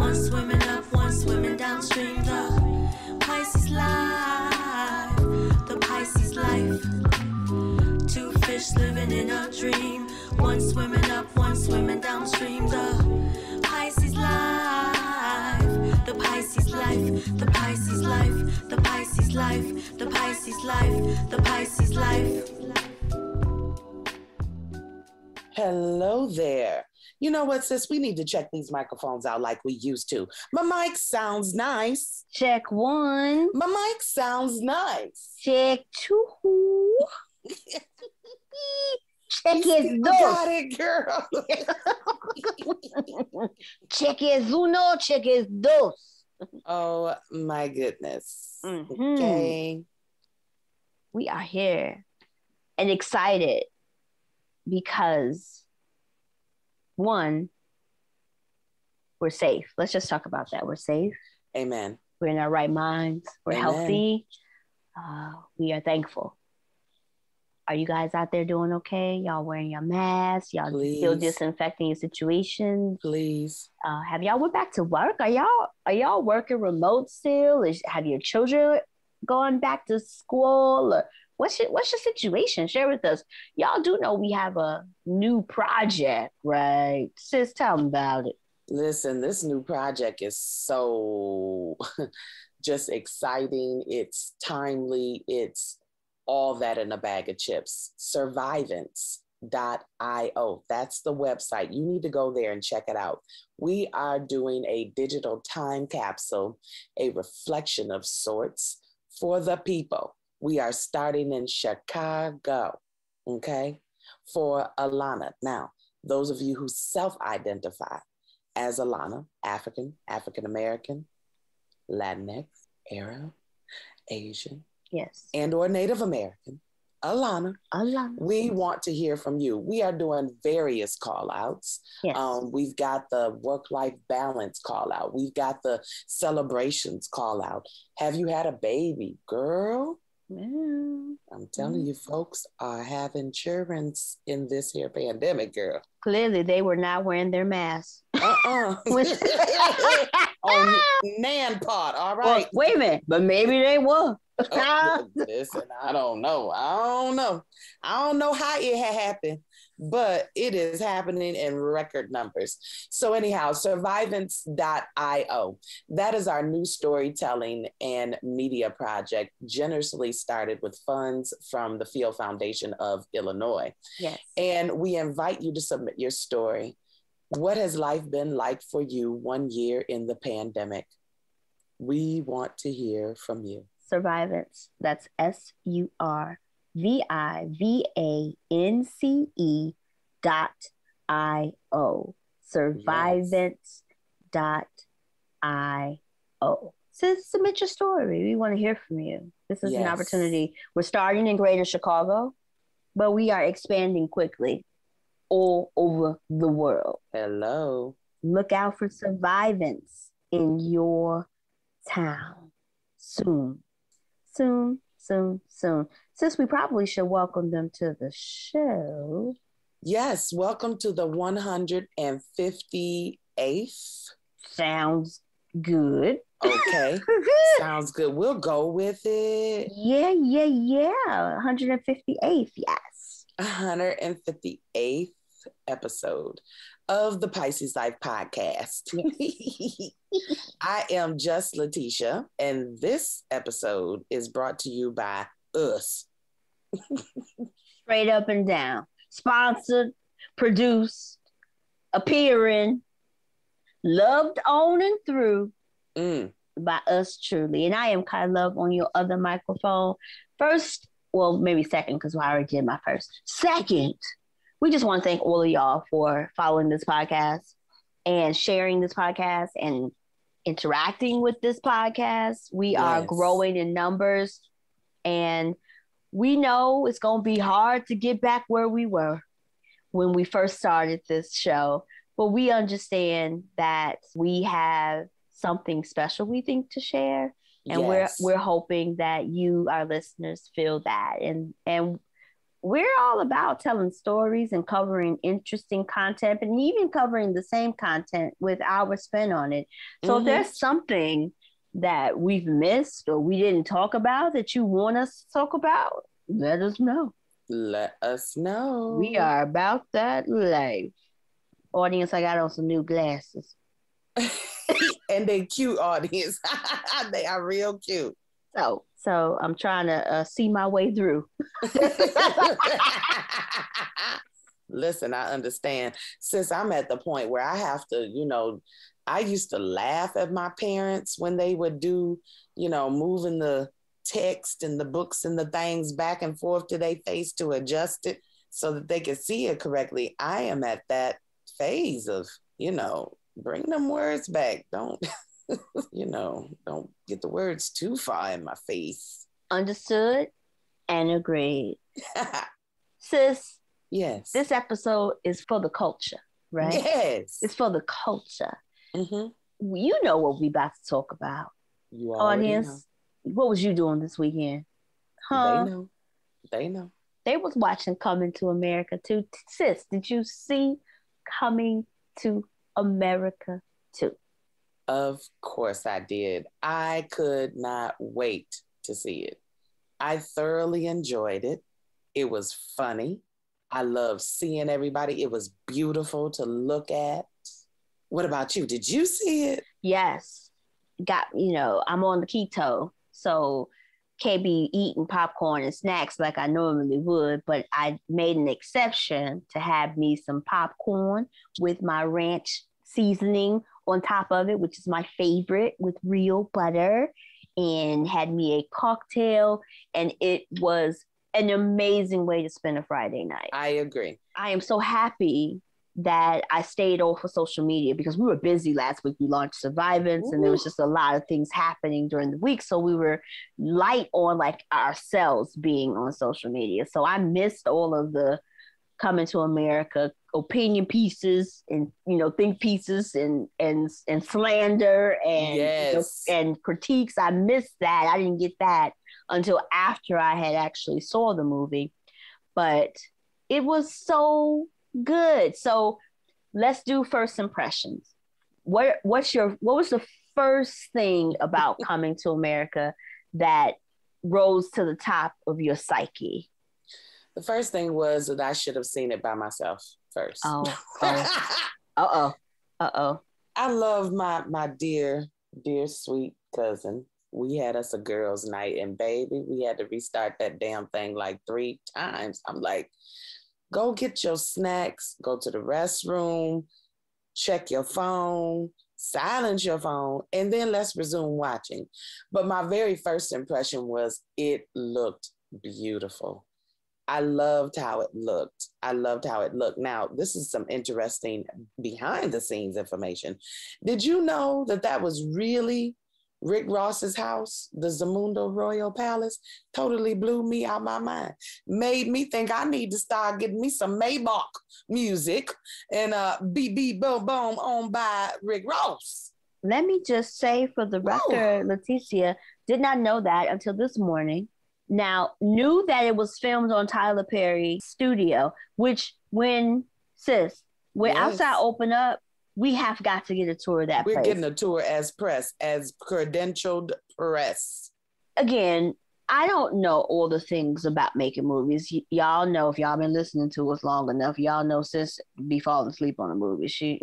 One swimming up, one swimming downstream. The Pisces life, the Pisces life. Two fish living in a dream. One swimming up, one swimming downstream. The Pisces life, the Pisces life, the Pisces life, the Pisces life, the Pisces life, the Pisces life. Hello there. You know what, sis? We need to check these microphones out like we used to. My mic sounds nice. Check one. My mic sounds nice. Check two. Check es dos. Got it, girl. Check es uno, check es dos. Oh, my goodness. Mm-hmm. Okay. We are here and excited because, one, we're safe. Let's just talk about that. We're safe. Amen. We're in our right minds. We're Amen. healthy. We are thankful. Are you guys out there doing okay? Y'all wearing your masks? Y'all still disinfecting your situations? Please. Have y'all went back to work? Are y'all working remote still? Have your children gone back to school? Or what's your situation? Share with us. Y'all do know we have a new project, right? Sis, tell them about it. Listen, this new project is so just exciting. It's timely. It's all that in a bag of chips. Survivance.io. That's the website. You need to go there and check it out. We are doing a digital time capsule, a reflection of sorts for the people. We are starting in Chicago, okay, for ALAANA. Now, those of you who self-identify as ALAANA, African, African-American, Latinx, Arab, Asian, yes, and or Native American, ALAANA, we want to hear from you. We are doing various call outs. Yes. We've got the work-life balance call out. We've got the celebrations call out. Have you had a baby, girl? I'm telling you, folks are having children in this here pandemic, girl. Clearly, they were not wearing their masks. On Nan part, all right. Well, wait a minute, but maybe they were. Listen, I don't know how it happened, but it is happening in record numbers. So anyhow, Survivance.io. That is our new storytelling and media project, generously started with funds from the Field Foundation of Illinois. Yes. And we invite you to submit your story. What has life been like for you 1 year in the pandemic? We want to hear from you. Survivance. That's SURVIVANCE.io. Survivance.io. So submit your story. We want to hear from you. This is an opportunity. We're starting in Greater Chicago, but we are expanding quickly all over the world. Hello. Look out for Survivance in your town soon. Soon. Since we probably should welcome them to the show. Yes, welcome to the 158th. Sounds good. Okay, sounds good. We'll go with it. Yeah. 158th, yes. 158th episode of the Pisces Life Podcast. Yes. I am just Letitia, and this episode is brought to you by us. Straight up and down. Sponsored, produced, appearing, loved on and through by us truly. And I am Kai Love on your other microphone. First, well, maybe second, because I already did my first. Second, we just want to thank all of y'all for following this podcast and sharing this podcast and interacting with this podcast. We are growing in numbers, and we know it's going to be hard to get back where we were when we first started this show, but we understand that we have something special we think to share, and we're hoping that you, our listeners, feel that, and we're all about telling stories and covering interesting content, and even covering the same content with our spin on it. So if there's something that we've missed or we didn't talk about that you want us to talk about, let us know. Let us know. We are about that life. Audience, I got on some new glasses. And they cute, audience. They are real cute. So I'm trying to see my way through. Listen, I understand. Since I'm at the point where I have to, I used to laugh at my parents when they would do, moving the text and the books and the things back and forth to their face to adjust it so that they could see it correctly. I am at that phase of, bring them words back. Don't, don't get the words too far in my face. Understood and agreed. Sis, yes. This episode is for the culture, right? Yes. It's for the culture. You know what we about to talk about. You audience know. What was you doing this weekend? Huh? They know. They was watching Coming to America too. Sis, did you see Coming to America too? Of course I did. I could not wait to see it. I thoroughly enjoyed it. It was funny. I loved seeing everybody. It was beautiful to look at. What about you? Did you see it? Yes. I'm on the keto, so can't be eating popcorn and snacks like I normally would, but I made an exception to have me some popcorn with my ranch seasoning on top of it, which is my favorite, with real butter, and had me a cocktail, and it was an amazing way to spend a Friday night. I agree. I am so happy that I stayed off of social media because we were busy last week. We launched Survivance, and there was just a lot of things happening during the week. So we were light on ourselves being on social media. So I missed all of the Coming to America opinion pieces and think pieces and slander and and critiques. I missed that. I didn't get that until after I had actually saw the movie, but it was so good. So let's do first impressions. What was the first thing about Coming to America that rose to the top of your psyche? The first thing was that I should have seen it by myself first. Uh-oh. I love my dear sweet cousin. We had us a girls' night, and baby, we had to restart that damn thing like 3 times. I'm like, go get your snacks, go to the restroom, check your phone, silence your phone, and then let's resume watching. But my very first impression was it looked beautiful. I loved how it looked. Now, this is some interesting behind the scenes information. Did you know that was really Rick Ross's house, the Zamundo Royal Palace? Totally blew me out my mind. Made me think I need to start getting me some Maybach music and Beep Beep Boom Boom owned by Rick Ross. Let me just say for the record, Letitia did not know that until this morning. Now, knew that it was filmed on Tyler Perry's studio, which when outside open up, we have got to get a tour of that place. We're getting a tour as credentialed press. Again, I don't know all the things about making movies. Y'all know, if y'all been listening to us long enough, y'all know sis be falling asleep on a movie. She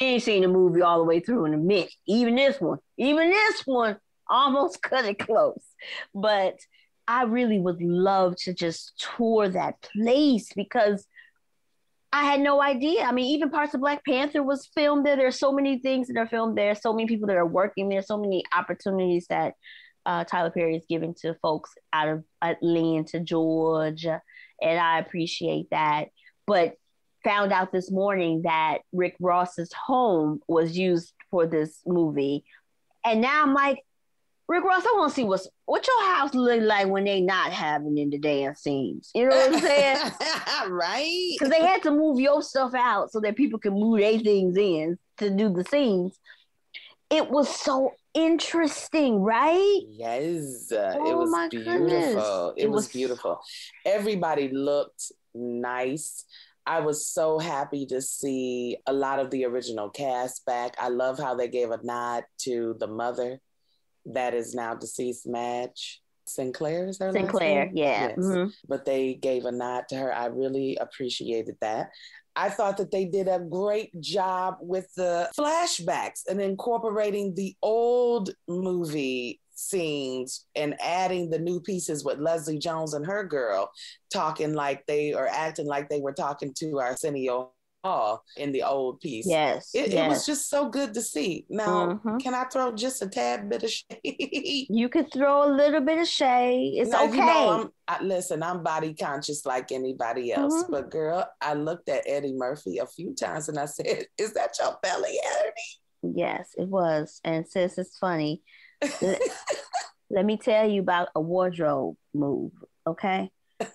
ain't seen a movie all the way through in a minute. Even this one almost cut it close. But I really would love to just tour that place because I had no idea. I mean, even parts of Black Panther was filmed there. There's so many things that are filmed there. So many people that are working there. So many opportunities that Tyler Perry is giving to folks out of Atlanta, Georgia. And I appreciate that. But found out this morning that Rick Ross's home was used for this movie. And now I'm like, Rick Ross, I want to see what your house look like when they not having in the dance scenes. You know what I'm saying? Right. Because they had to move your stuff out so that people can move their things in to do the scenes. It was so interesting, right? Yes, Oh, it was my beautiful. goodness. It was beautiful. Everybody looked nice. I was so happy to see a lot of the original cast back. I love how they gave a nod to the mother that is now deceased, Madge. Sinclair is her last name? Yeah. Yes. Mm-hmm. But they gave a nod to her. I really appreciated that. I thought that they did a great job with the flashbacks and incorporating the old movie scenes and adding the new pieces with Leslie Jones and her girl talking like they or acting like they were talking to Arsenio Hall in the old piece. Yes. It was just so good to see. Now, can I throw just a tad bit of shade? You could throw a little bit of shade. It's now, okay. You know, listen, I'm body conscious like anybody else. But girl, I looked at Eddie Murphy a few times and I said, is that your belly, Eddie? Yes, it was. And sis, it's funny. Let me tell you about a wardrobe move, okay?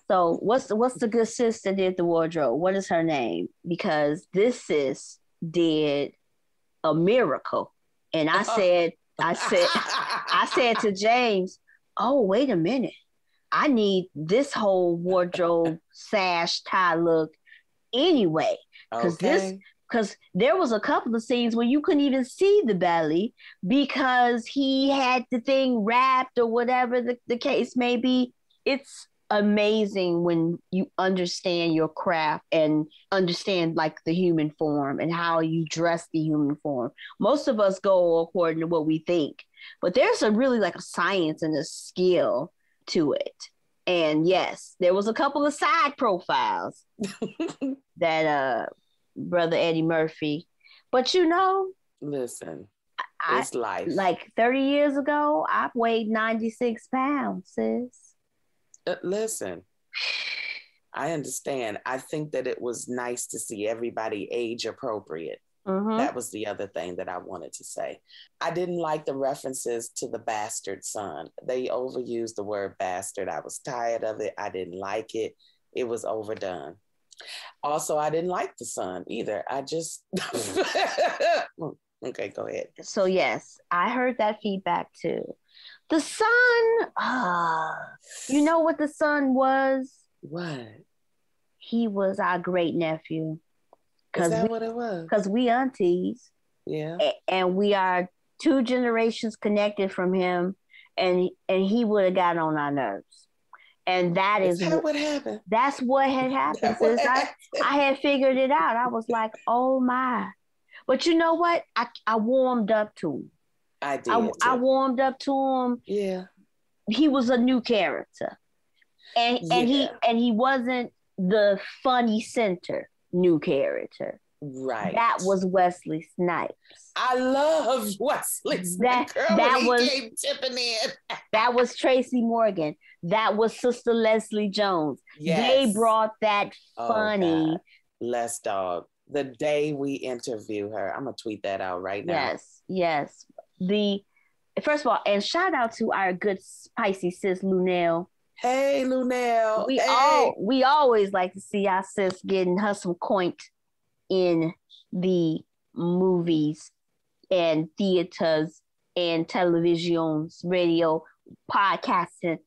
So what's the good sis that did the wardrobe? What is her name? Because this sis did a miracle. And I said to James, oh, wait a minute. I need this whole wardrobe sash tie look anyway. Because there was a couple of scenes where you couldn't even see the belly because he had the thing wrapped or whatever the case may be. It's amazing when you understand your craft and understand like the human form and how you dress the human form. Most of us go according to what we think, but there's really like a science and a skill to it. And yes, there was a couple of side profiles that Brother Eddie Murphy, but you know, listen, it's life. Like 30 years ago, I weighed 96 pounds, sis. Listen, I understand. I think that it was nice to see everybody age appropriate. That was the other thing that I wanted to say. I didn't like the references to the bastard son. They overused the word bastard. I was tired of it. I didn't like it. It was overdone. Also, I didn't like the son either. I just... Okay, go ahead. So yes, I heard that feedback too. The son, you know what the son was? What? He was our great nephew. Is that what it was? Because we aunties. Yeah. And we are 2 generations connected from him, and he would have got on our nerves. And is that what happened? That's what had happened. I had figured it out. I was like, oh my. But you know what? I warmed up to him. I did. I warmed up to him. Yeah. He was a new character. And he wasn't the funny center new character. Right. That was Wesley Snipes. I love Wesley Snipes. Came tipping in. That was Tracy Morgan. That was Sister Leslie Jones. Yes. They brought that funny. Les Dog. The day we interview her. I'm going to tweet that out right now. Yes. First of all, and shout out to our good Pisces sis Lunel. Hey, Lunel. We always like to see our sis getting her some coin in the movies and theaters and televisions, radio, podcasting.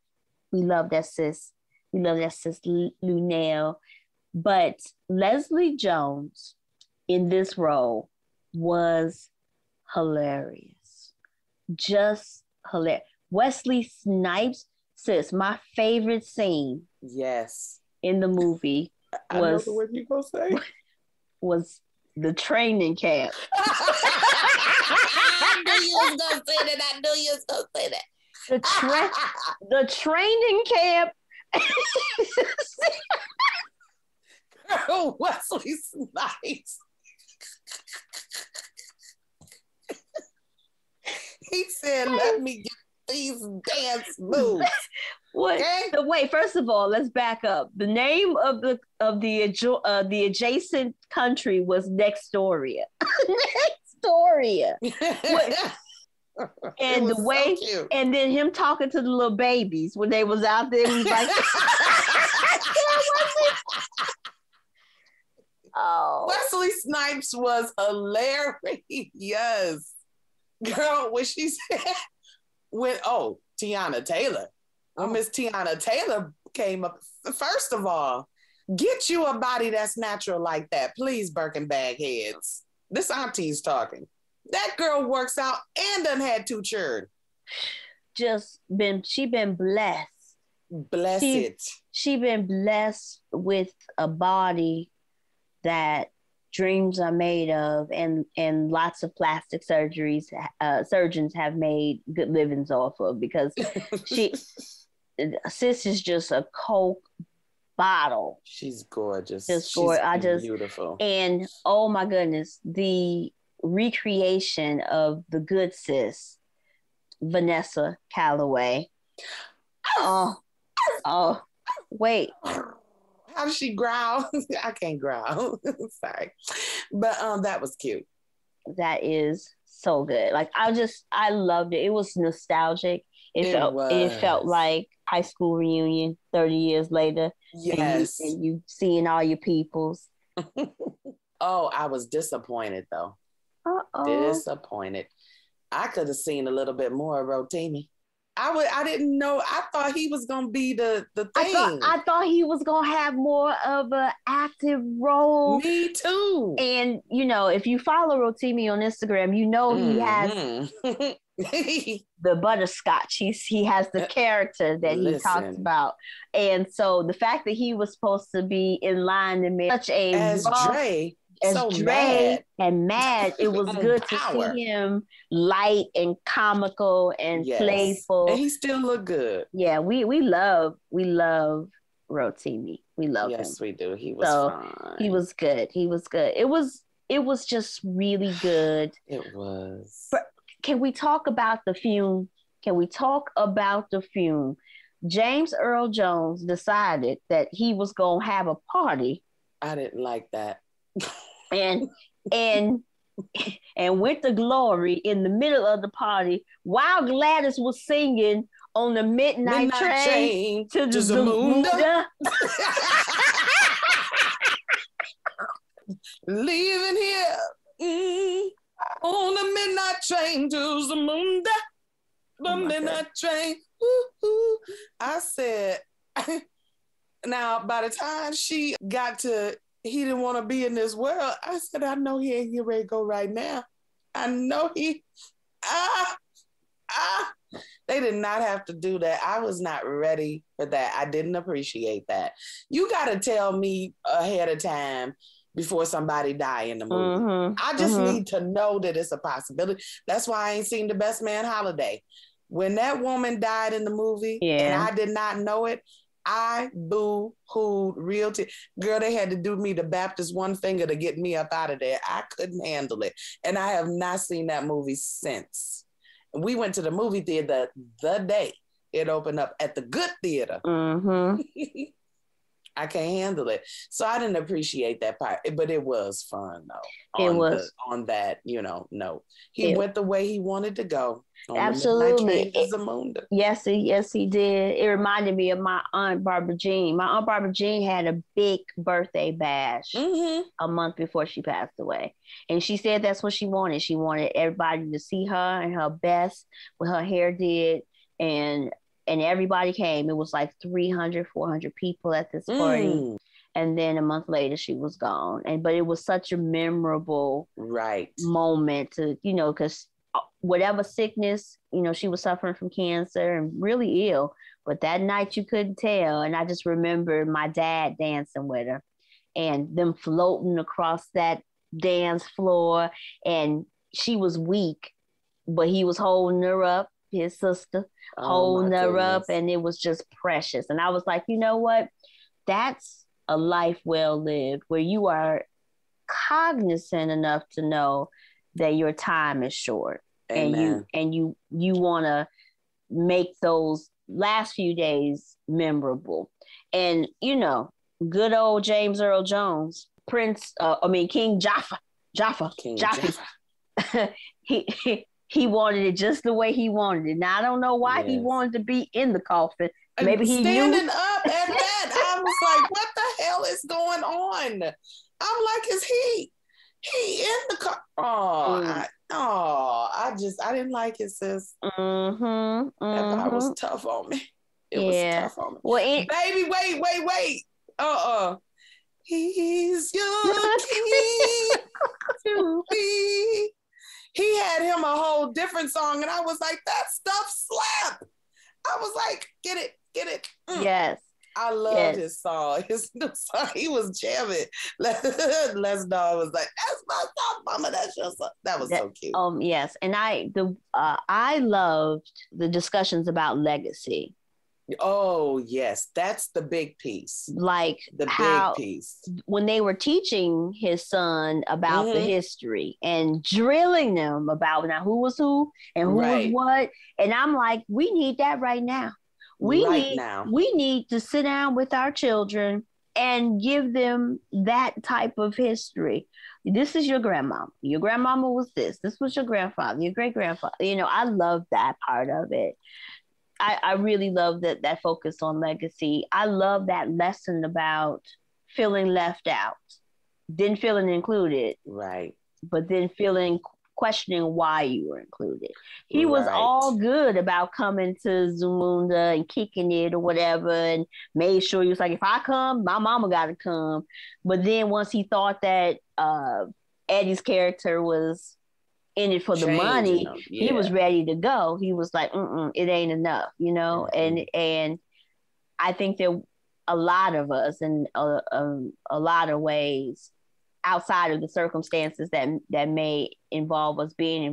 We love that sis. We love that sis Lunel. But Leslie Jones in this role was hilarious. Just hilarious. Wesley Snipes, sis, my favorite scene. Yes. In the movie I know the word you're going to say. Was the training camp. I knew you was going to say that. The training camp. Girl, Wesley Snipes. He said, let me get these dance moves. What? Okay? So wait, first of all, let's back up. The name of the adjacent country was Nextoria. Nextoria. And the way, so and then him talking to the little babies when they was out there, he was like, "Oh, Wesley Snipes was hilarious." Girl, when she said, Tiana Taylor. When Miss Tiana Taylor came up, first of all, get you a body that's natural like that. Please, Birkin bag heads. This auntie's talking. That girl works out and done had 2 children. She been blessed. She been blessed with a body that dreams are made of, and lots of plastic surgeons have made good livings off of, because sis is just a Coke bottle. She's gorgeous. Just gorgeous. Beautiful. And oh my goodness, the recreation of the good sis, Vanessa Calloway. Oh, wait. How does she growl? I can't growl. Sorry. But that was cute. That is so good. Like, I loved it. It was nostalgic. It felt like high school reunion 30 years later. Yes. And you seeing all your peoples. Oh, I was disappointed though. Disappointed. I could have seen a little bit more of Rotimi. I didn't know. I thought he was gonna be the thing. I thought he was gonna have more of an active role. Me too. And if you follow Rotimi on Instagram, he has the butterscotch. He has the character that he talks about. And so the fact that he was supposed to be in line to make such a Dre and mad, it was good to see him light and comical and playful. And he still looked good. Yeah, we love Rotimi. We love him. Yes, we do. He was fine. He was good. It was just really good. It was. Can we talk about the fume? James Earl Jones decided that he was gonna have a party. I didn't like that. and went to Glory in the middle of the party while Gladys was singing on the midnight train to Zamunda. Leaving here on the midnight train to Zamunda. The midnight train. Ooh. I said, now by the time she got to he didn't want to be in this world, I said, I know he ain't ready to go right now. I know he, they did not have to do that. I was not ready for that. I didn't appreciate that. You got to tell me ahead of time before somebody die in the movie. Mm-hmm. I just need to know that it's a possibility. That's why I ain't seen The Best Man Holiday. When that woman died in the movie and I did not know it, I boo-hooed real girl, they had to do me the Baptist one finger to get me up out of there. I couldn't handle it. And I have not seen that movie since. We went to the movie theater the day it opened up at the Good Theater. Mm-hmm. I can't handle it. So I didn't appreciate that part, but it was fun though. On that, note. He went the way he wanted to go. Absolutely. Yes, he did. It reminded me of my Aunt Barbara Jean. My Aunt Barbara Jean had a big birthday bash a month before she passed away. And she said that's what she wanted. She wanted everybody to see her in her best, with her hair did, and everybody came. It was like 300, 400 people at this party. And then a month later, she was gone. But it was such a memorable moment to, because whatever sickness, she was suffering from cancer and really ill. But that night you couldn't tell. And I just remember my dad dancing with her and them floating across that dance floor. And she was weak, but he was holding her up, his sister, holding her up. And it was just precious. And I was like, you know what? That's a life well lived, where you are cognizant enough to know that your time is short. Amen. And you want to make those last few days memorable. And good old James Earl Jones, King Jaffa. He wanted it just the way he wanted it. Now I don't know why he wanted to be in the coffin. Maybe he standing knew. up at that. I was like, what the hell is going on? I'm like, is he in the car? Oh, I didn't like it, sis. That part was tough on me. It was tough on me. Well, baby, wait. He's your king to be. He had him a whole different song, and I was like, that stuff slap. I was like, get it. Yes. I loved his song. His new song, he was jamming. Les Dog was like, that's my song, mama, that's your song. That was so cute. Yes. And I loved the discussions about legacy. Oh, yes. That's the big piece. Like the big piece. When they were teaching his son about the history and drilling them about now who was who and who was what. And I'm like, we need that right now. We need to sit down with our children and give them that type of history. This is your grandmama. Your grandmama was this. This was your grandfather, your great-grandfather. I love that part of it. I really love that focus on legacy. I love that lesson about feeling left out, then feeling included. Right. But then questioning why you were included. He was all good about coming to Zamunda and kicking it or whatever, and made sure he was like, if I come, my mama got to come. But then once he thought that Eddie's character was in it for the money, he was ready to go. He was like, it ain't enough, and I think that a lot of us in a lot of ways, outside of the circumstances that may involve us being in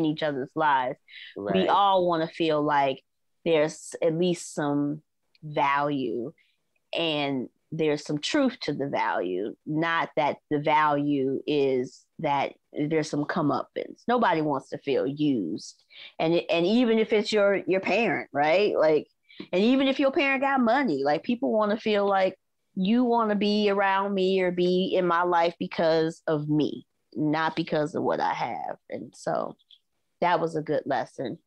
each other's lives, we all want to feel like there's at least some value and there's some truth to the value, not that the value is that there's some comeuppance. Nobody wants to feel used. And even if it's your parent, right? Like, and even if your parent got money, like people want to feel like you want to be around me or be in my life because of me, not because of what I have. And so that was a good lesson.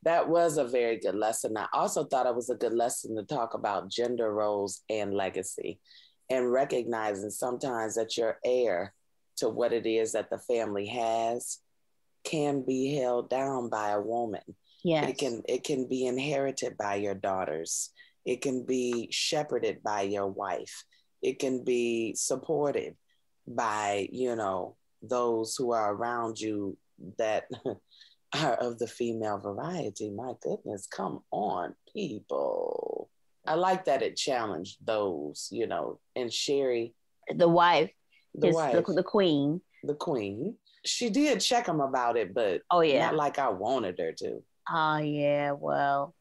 That was a very good lesson. I also thought it was a good lesson to talk about gender roles and legacy and recognizing sometimes that your heir to what it is that the family has can be held down by a woman. Yes. It can be inherited by your daughters. It can be shepherded by your wife. It can be supported by, those who are around you that are of the female variety. My goodness, come on, people. I like that it challenged those, and Sherry. The wife. The queen. The queen. She did check him about it, but not like I wanted her to. Oh, yeah, well.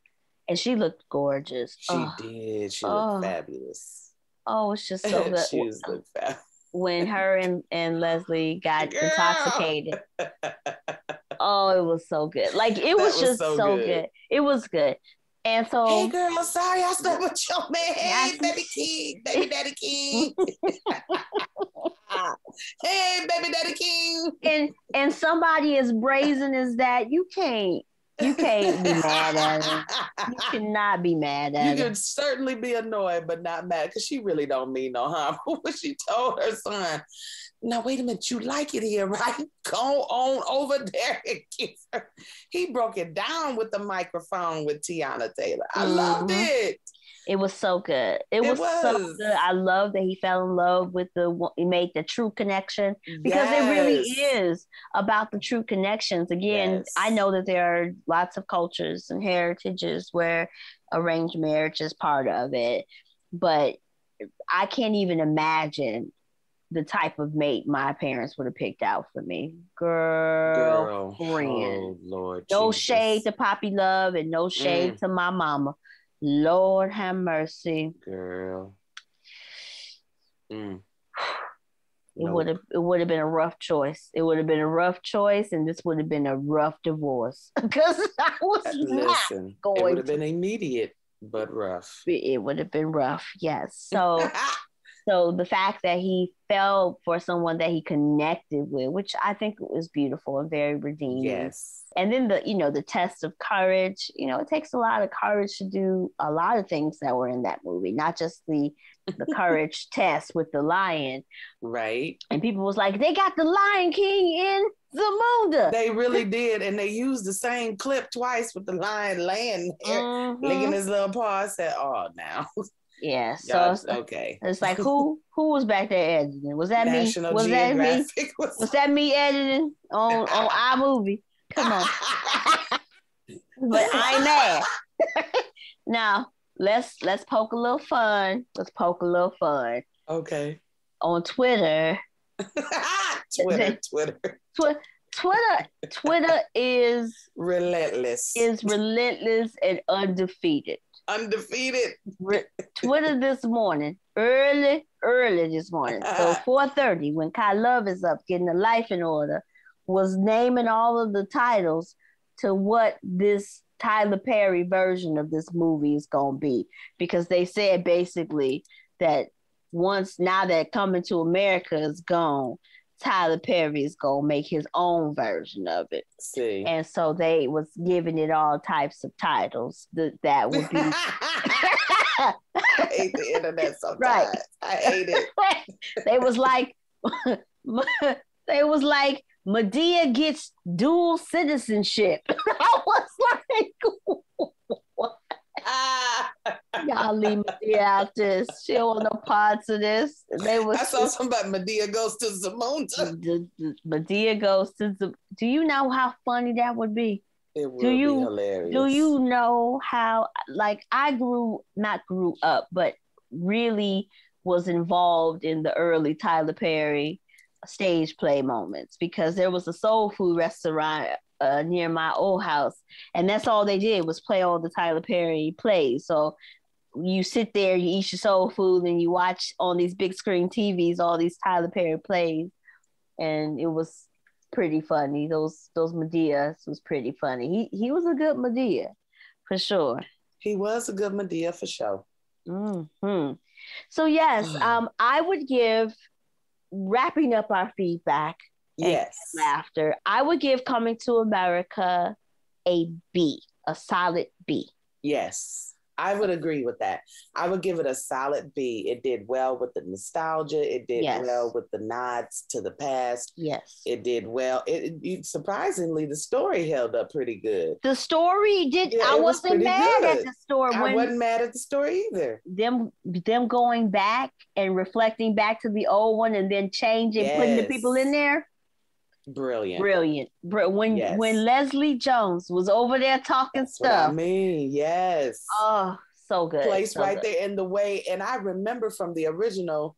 And she looked gorgeous. She did. She looked fabulous. Oh, it's just so good. She looked fabulous. When her and Leslie got intoxicated. Oh, it was so good. Like, it was just so good. It was good. And so, hey girl, sorry I slept with your man. Hey, baby king, baby daddy king. Hey, baby daddy king. And somebody as brazen as that, you can't be mad at her. You cannot be mad at her. You could certainly be annoyed, but not mad, because she really don't mean no harm. When she told her son, now wait a minute, you like it here, right? Go on over there and kiss her. He broke it down with the microphone with Tiana Taylor. I loved it. It was so good. It was so good. I love that he fell in love with he made the true connection, because it really is about the true connections. Again, I know that there are lots of cultures and heritages where arranged marriage is part of it, but I can't even imagine the type of mate my parents would have picked out for me. Girlfriend. Oh, Lord no Jesus. shade to Poppy Love and no shade to my mama. Lord have mercy. Girl. It would have been a rough choice. It would have been a rough choice, and this would have been a rough divorce. Because I was not going. It would have been immediate, but rough. It would have been rough, yes. So So the fact that he fell for someone that he connected with, which I think was beautiful and very redeeming. Yes. And then the test of courage, it takes a lot of courage to do a lot of things that were in that movie, not just the courage test with the lion. Right. And people was like, they got the Lion King in Zamunda. They really did. And they used the same clip twice with the lion laying there, licking his little paw. I said, oh, now. Yeah, so okay. It's like who was back there editing? Was that National me? Was Geographic that me? Was that me editing on iMovie? Come on. But I'm mad. Now let's poke a little fun. Let's poke a little fun. Okay. On Twitter. Twitter is relentless. Is relentless and undefeated. Undefeated. Twitter this morning, early this morning. So 4:30, when Kai Love is up getting the life in order, was naming all of the titles to what this Tyler Perry version of this movie is gonna be. Because they said basically that now that Coming to America is gone, Tyler Perry is gonna make his own version of it. See. And so they was giving it all types of titles that would be. I hate the internet sometimes. Right. I hate it. They was like, Medea gets dual citizenship. I was like, what? Y'all leave Medea out this. She don't want no parts of this. I saw something about Medea goes to Zamunda. Medea goes to Zamunda. Do you know how funny that would be? It would be hilarious. Do you know how, I not grew up, but really was involved in the early Tyler Perry stage play moments, because there was a soul food restaurant near my old house, and that's all they did was play all the Tyler Perry plays. So you sit there, you eat your soul food, and you watch on these big screen TVs all these Tyler Perry plays, and it was pretty funny. Those Medeas was pretty funny. He was a good Medea for sure. He was a good Medea for sure. Mm-hmm. So yes, I would give, wrapping up our feedback, yes, and laughter, I would give Coming to America a B, a solid B. Yes, I would agree with that. I would give it a solid B. It did well with the nostalgia. It did well with the nods to the past. Yes. It did well. It surprisingly, the story held up pretty good. The story did. Yeah, I wasn't mad at the story. I wasn't mad at the story either. Them going back and reflecting back to the old one and then changing, putting the people in there. Brilliant. When Leslie Jones was over there talking stuff. What I mean, yes. Oh, so good. Placed right there in the way. And I remember from the original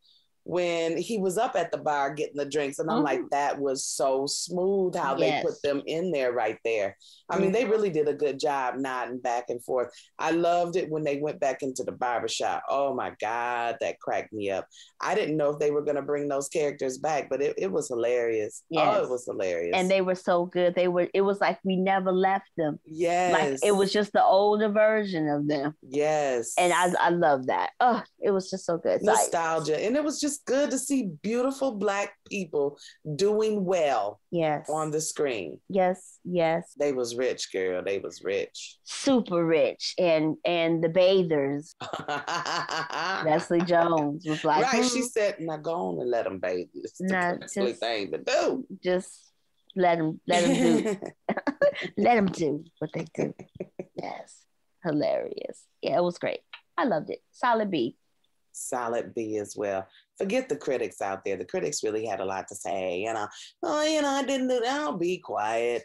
when he was up at the bar getting the drinks, and I'm like, that was so smooth how they put them in there right there. I mean, they really did a good job nodding back and forth. I loved it when they went back into the barbershop. Oh my God, that cracked me up. I didn't know if they were going to bring those characters back, but it was hilarious. Yes. Oh, it was hilarious. And they were so good. It was like we never left them. Yes. Like it was just the older version of them. Yes. And I love that. Oh, it was just so good. Nostalgia. And it was just good to see beautiful Black people doing well on the screen. Yes. They was rich, girl. They was rich. Super rich. And the bathers. Leslie Jones was like, right. She said, now go on and let them bathe. It's the thing to do. Just let them do. Let them do what they do. Yes. Hilarious. Yeah, it was great. I loved it. Solid B. Solid B as well. Forget the critics out there. The critics really had a lot to say. I didn't do that. I'll be quiet.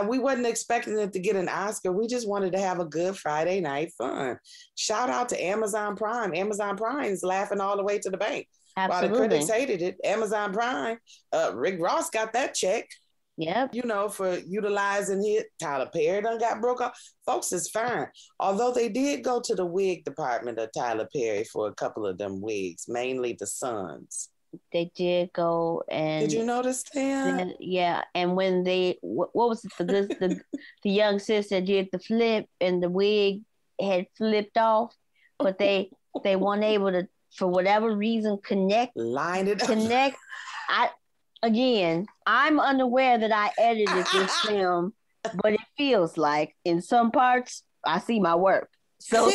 We wasn't expecting it to get an Oscar. We just wanted to have a good Friday night fun. Shout out to Amazon Prime. Amazon Prime is laughing all the way to the bank. Absolutely. While the critics hated it, Amazon Prime, Rick Ross got that check. Yep. For utilizing it. Tyler Perry done got broke off. Folks, is fine. Although they did go to the wig department of Tyler Perry for a couple of them wigs, mainly the sons. They did go and... Did you notice that? Yeah. And when what was it? The young sister did the flip and the wig had flipped off, but they weren't able to for whatever reason, line it up. I'm unaware that I edited this film, but it feels like in some parts I see my work. So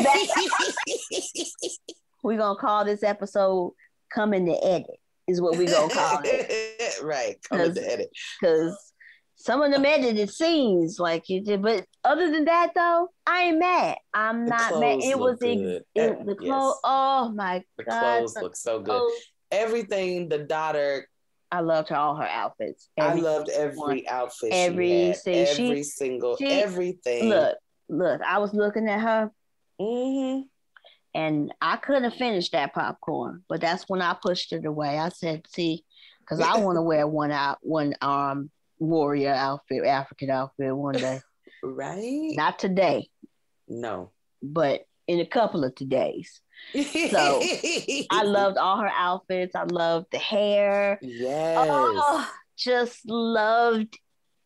we're gonna call this episode "Coming to Edit" is what we're gonna call it. Right, coming to edit. Because some of them edited scenes like you did, but other than that, though, I ain't mad. I'm not mad. It was the clothes. Yes. Oh my God, the clothes look so good. Everything the daughter. I loved all her outfits. I loved every outfit. Everything. Look. I was looking at her, and I couldn't finish that popcorn, but that's when I pushed it away. I said, "See, because I want to wear one warrior outfit, African outfit one day. Right? Not today. No. But in a couple of todays." So I loved all her outfits. I loved the hair. Yes. Oh, just loved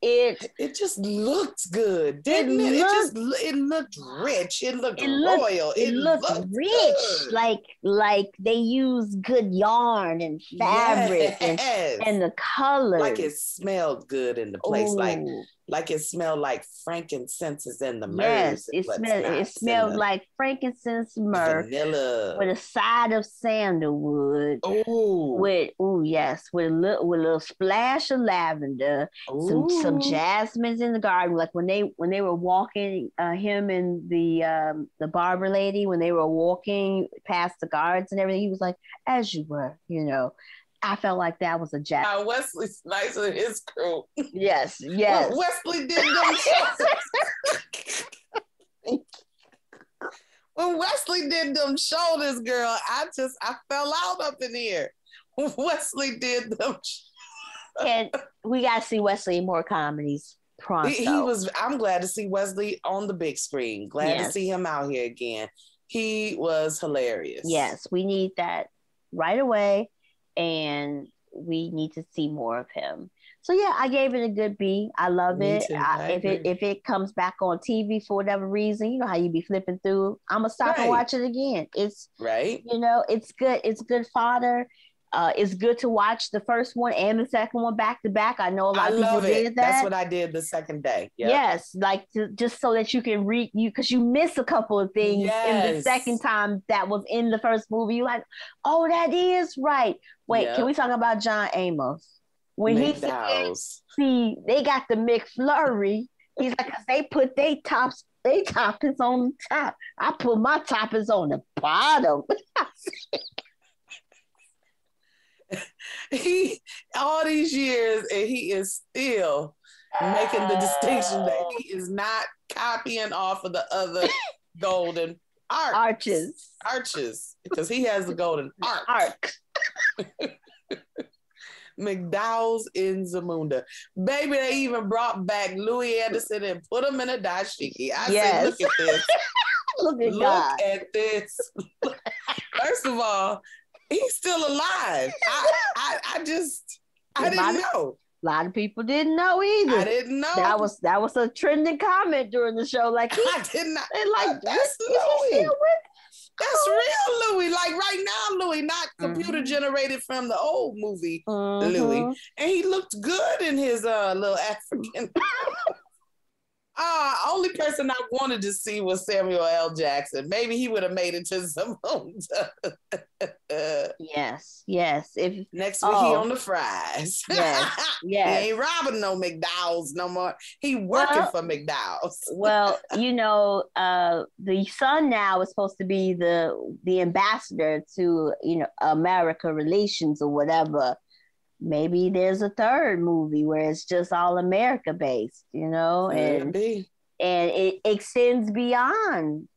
it. It just looked good, didn't it? It looked rich. It looked royal. It looked rich. Good. Like they used good yarn and fabric and the colors. Like it smelled good in the place. Like it smelled like frankincense is in the myrrh. Yes, it smelled like frankincense, myrrh, vanilla, with a side of sandalwood. With a little splash of lavender, some jasmines in the garden. Like when they were walking, him and the barber lady, when they were walking past the guards and everything, he was like, "As you were," you know. I felt like that was a jack. Wesley's nicer than his crew. Yes. Well, Wesley did them shoulders. When Wesley did them shoulders, girl, I fell out up in here. Wesley did them. And we got to see Wesley in more comedies pronto. I'm glad to see Wesley on the big screen. Glad to see him out here again. He was hilarious. Yes, we need that right away. And we need to see more of him. So yeah, I gave it a good B. I love it. If it comes back on TV for whatever reason, you know how you be flipping through, I'm gonna stop and watch it again. It's right. You know, it's good. It's good fodder. It's good to watch the first one and the second one back to back. I know a lot of people did that. That's what I did the second day. Yep. Yes, like just so that you can read because you miss a couple of things in the second time that was in the first movie. You're like, oh, that is right. Wait, can we talk about John Amos? When he said, see, they got the McFlurry. He's like, they put they toppings on the top. I put my toppings on the bottom. He all these years and he is still making the distinction that he is not copying off of the other golden arches because he has the golden arc. McDowell's in Zamunda. Baby, they even brought back Louis Anderson and put him in a dashiki. I said, look at this. Look at this. First of all, he's still alive. I didn't know. A lot of people didn't know either. I didn't know. That was a trending comment during the show. Like I did not. Like that's Louis. That's real Louis. Like right now, Louis, not computer generated from the old movie Louis. And he looked good in his little African. Only person I wanted to see was Samuel L. Jackson. Maybe he would have made it to Zamunda. Yes. If next week he on the fries. Yes. He ain't robbing no McDowell's no more. He working for McDowell's. Well, you know, the son now is supposed to be the ambassador to, you know, America relations or whatever. Maybe there's a third movie where it's just all America based, you know, and it extends beyond,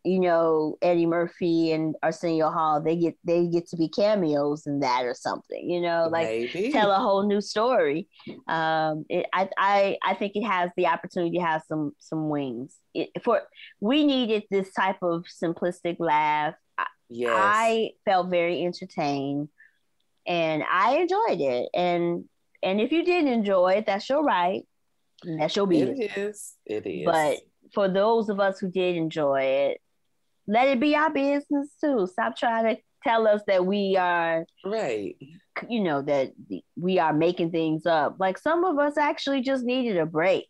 you know, Eddie Murphy and Arsenio Hall. They get to be cameos in that or something, you know, like tell a whole new story. I think it has the opportunity to have some wings. We needed this type of simplistic laugh. Yes. I felt very entertained. And I enjoyed it. And if you didn't enjoy it, that's your right. And that's your business. It is. But for those of us who did enjoy it, let it be our business too. Stop trying to tell us that we are right. That we are making things up. Like some of us actually just needed a break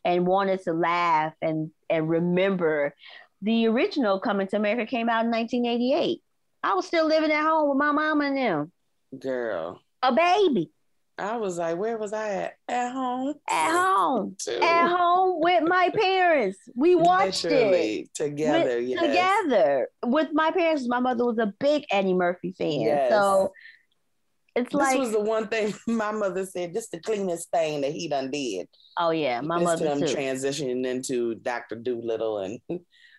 and wanted to laugh and remember the original Coming to America came out in 1988. I was still living at home with my mama and them. Girl. A baby. I was like, where was I at? At home. At home. Too. At home with my parents. We watched it. Together, yes. Together with my parents. My mother was a big Eddie Murphy fan. Yes. So it's this was the one thing my mother said, this the cleanest thing that he done did. Oh, yeah. My mother him too. transitioning into Dr. Doolittle and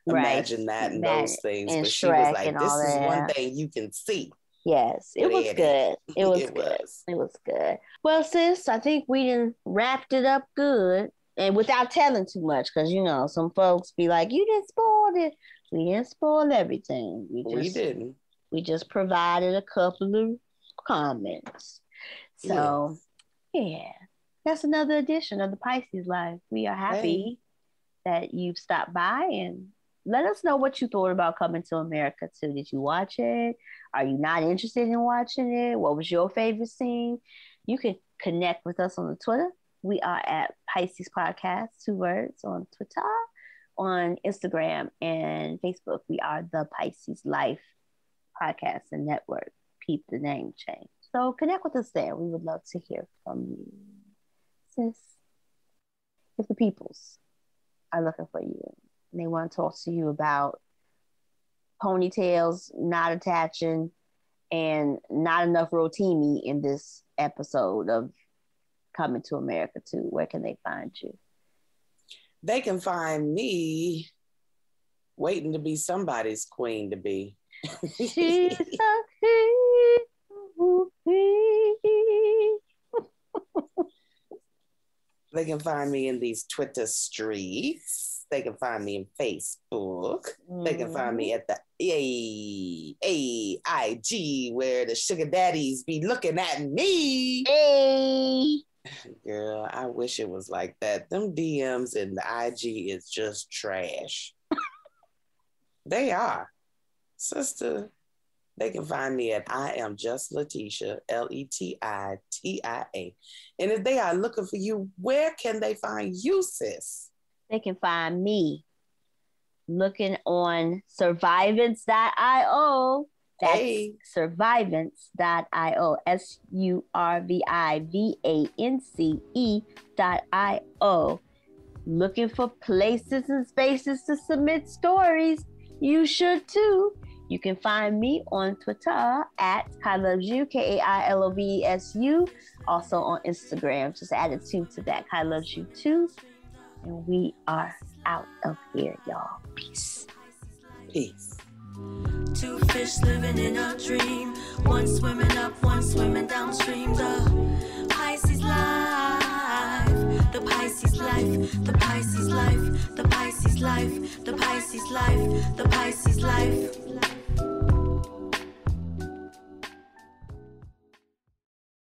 imagine that and those things. And but Shrek she was like, this is that. one thing you can see. Yes, it was good. It was good. It was good. Well, sis, I think we done wrapped it up good. And without telling too much, because, some folks be like, you didn't spoil it. We didn't spoil everything. We didn't. We just provided a couple of comments. So, yeah, that's another edition of the Pisces Life. We are happy that you've stopped by and let us know what you thought about Coming to America too. Did you watch it? Are you not interested in watching it? What was your favorite scene? You can connect with us on the Twitter. We are at Pisces Podcast, 2 words, on Twitter. On Instagram and Facebook, we are the Pisces Life Podcast and Network. Keep the name change. So connect with us there. We would love to hear from you. Sis, if the peoples are looking for you and they want to talk to you about ponytails not attaching and not enough rotimi in this episode of Coming to America too, where can they find you? They can find me waiting to be somebody's queen to be. She's a They can find me in these Twitter streets. They can find me in Facebook. They can find me at the AIG where the sugar daddies be looking at me. Hey. Girl, I wish it was like that. Them DMs and the IG is just trash. They are. Sister, they can find me at IamJustLetitia, LETITIA. And if they are looking for you, where can they find you, sis? They can find me looking on Survivance.io. That's Survivance.io. SURVIVANCE.io. Looking for places and spaces to submit stories. You should too. You can find me on Twitter at Kai Loves You, KAILOVESU. Also on Instagram. Just added 2 to that. Kai Loves You too. And we are out of here, y'all. Peace. Peace. 2 fish living in a dream. One swimming up, one swimming downstream. The Pisces life. The Pisces life. The Pisces life. The Pisces life. The Pisces life. The Pisces life.